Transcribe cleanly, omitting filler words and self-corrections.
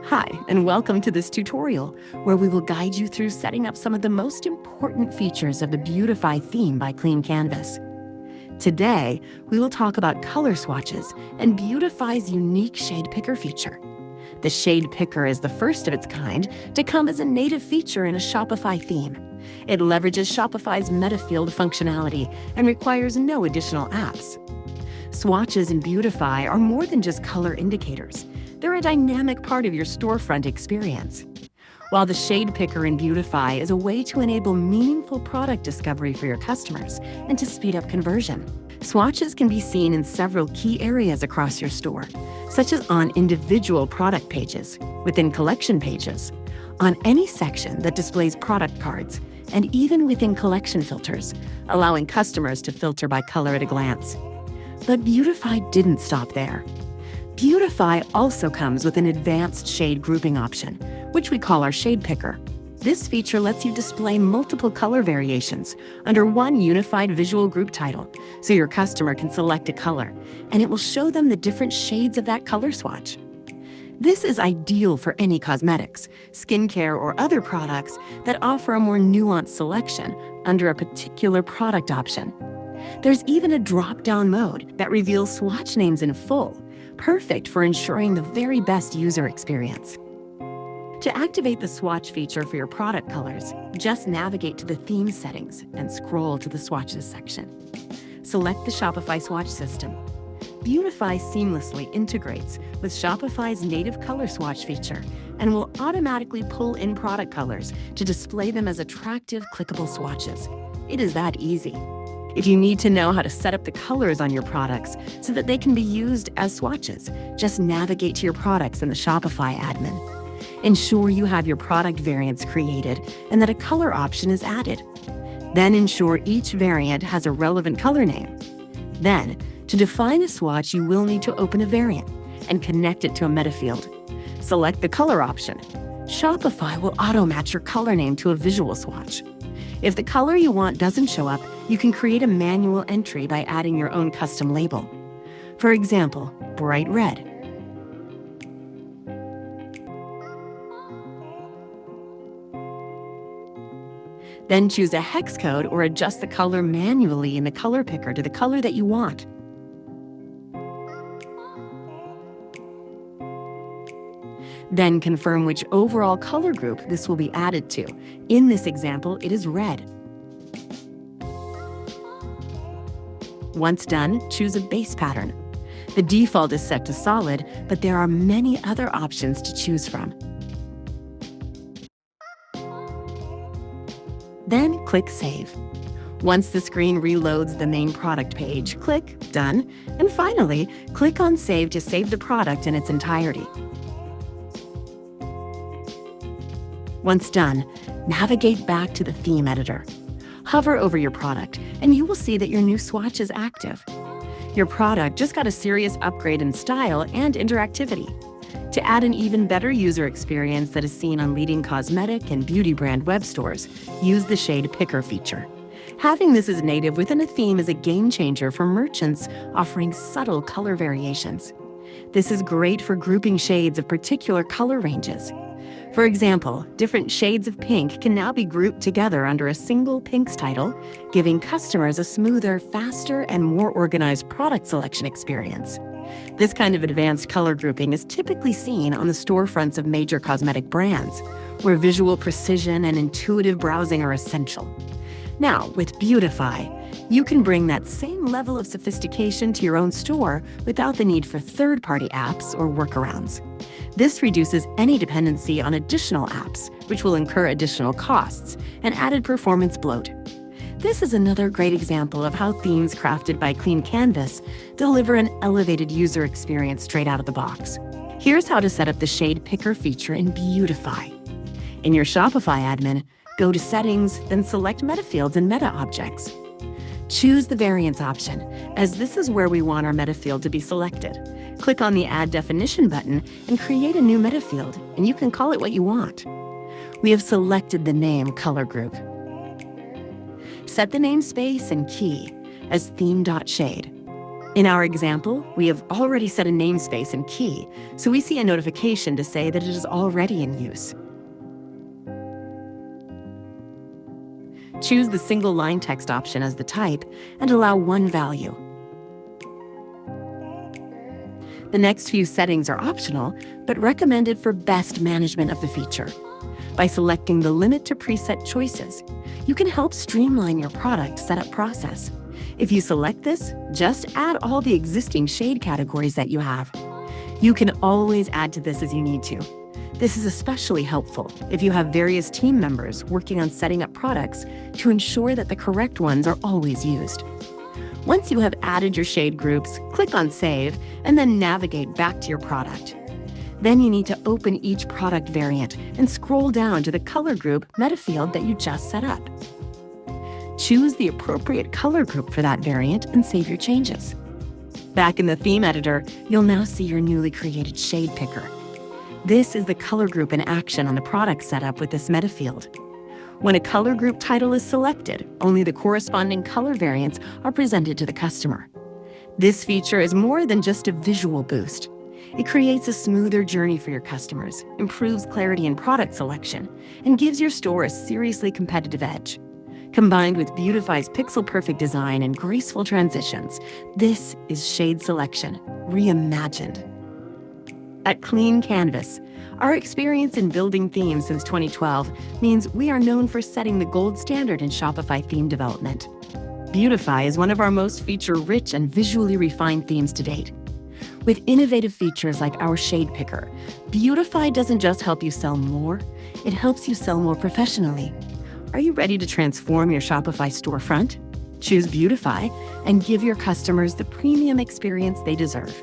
Hi, and welcome to this tutorial, where we will guide you through setting up some of the most important features of the Beautify theme by Clean Canvas. Today, we will talk about color swatches and Beautify's unique Shade Picker feature. The Shade Picker is the first of its kind to come as a native feature in a Shopify theme. It leverages Shopify's meta-field functionality and requires no additional apps. Swatches in Beautify are more than just color indicators. They're a dynamic part of your storefront experience. While the Shade Picker in Beautify is a way to enable meaningful product discovery for your customers and to speed up conversion, swatches can be seen in several key areas across your store, such as on individual product pages, within collection pages, on any section that displays product cards, and even within collection filters, allowing customers to filter by color at a glance. But Beautify didn't stop there. Beautify also comes with an advanced shade grouping option, which we call our Shade Picker. This feature lets you display multiple color variations under one unified visual group title, so your customer can select a color, and it will show them the different shades of that color swatch. This is ideal for any cosmetics, skincare, or other products that offer a more nuanced selection under a particular product option. There's even a drop-down mode that reveals swatch names in full, perfect for ensuring the very best user experience. To activate the swatch feature for your product colors, just navigate to the theme settings and scroll to the swatches section. Select the Shopify swatch system. Beautify seamlessly integrates with Shopify's native color swatch feature and will automatically pull in product colors to display them as attractive, clickable swatches. It is that easy. If you need to know how to set up the colors on your products so that they can be used as swatches, just navigate to your products in the Shopify admin. Ensure you have your product variants created and that a color option is added. Then ensure each variant has a relevant color name. Then, to define a swatch, you will need to open a variant and connect it to a meta field. Select the color option. Shopify will auto-match your color name to a visual swatch. If the color you want doesn't show up, you can create a manual entry by adding your own custom label. For example, bright red. Then choose a hex code or adjust the color manually in the color picker to the color that you want. Then confirm which overall color group this will be added to. In this example, it is red. Once done, choose a base pattern. The default is set to solid, but there are many other options to choose from. Then click Save. Once the screen reloads the main product page, click Done, and finally, click on Save to save the product in its entirety. Once done, navigate back to the theme editor. Hover over your product, and you will see that your new swatch is active. Your product just got a serious upgrade in style and interactivity. To add an even better user experience that is seen on leading cosmetic and beauty brand web stores, use the Shade Picker feature. Having this as native within a theme is a game changer for merchants offering subtle color variations. This is great for grouping shades of particular color ranges. For example, different shades of pink can now be grouped together under a single pinks title, giving customers a smoother, faster, and more organized product selection experience. This kind of advanced color grouping is typically seen on the storefronts of major cosmetic brands, where visual precision and intuitive browsing are essential. Now, with Beautify, you can bring that same level of sophistication to your own store without the need for third-party apps or workarounds. This reduces any dependency on additional apps, which will incur additional costs and added performance bloat. This is another great example of how themes crafted by Clean Canvas deliver an elevated user experience straight out of the box. Here's how to set up the Shade Picker feature in Beautify. In your Shopify admin, go to Settings, then select Meta Fields and Meta Objects. Choose the Variants option, as this is where we want our meta field to be selected. Click on the Add Definition button and create a new meta field, and you can call it what you want. We have selected the name Color Group. Set the namespace and key as theme.shade. In our example, we have already set a namespace and key, so we see a notification to say that it is already in use. Choose the single line text option as the type and allow one value. The next few settings are optional, but recommended for best management of the feature. By selecting the Limit to Preset choices, you can help streamline your product setup process. If you select this, just add all the existing shade categories that you have. You can always add to this as you need to. This is especially helpful if you have various team members working on setting up products to ensure that the correct ones are always used. Once you have added your shade groups, click on Save and then navigate back to your product. Then you need to open each product variant and scroll down to the color group meta field that you just set up. Choose the appropriate color group for that variant and save your changes. Back in the theme editor, you'll now see your newly created Shade Picker. This is the color group in action on the product setup with this meta field. When a color group title is selected, only the corresponding color variants are presented to the customer. This feature is more than just a visual boost. It creates a smoother journey for your customers, improves clarity in product selection, and gives your store a seriously competitive edge. Combined with Beautify's pixel-perfect design and graceful transitions, this is shade selection reimagined. At Clean Canvas, our experience in building themes since 2012 means we are known for setting the gold standard in Shopify theme development. Beautify is one of our most feature-rich and visually refined themes to date. With innovative features like our Shade Picker, Beautify doesn't just help you sell more, it helps you sell more professionally. Are you ready to transform your Shopify storefront? Choose Beautify and give your customers the premium experience they deserve.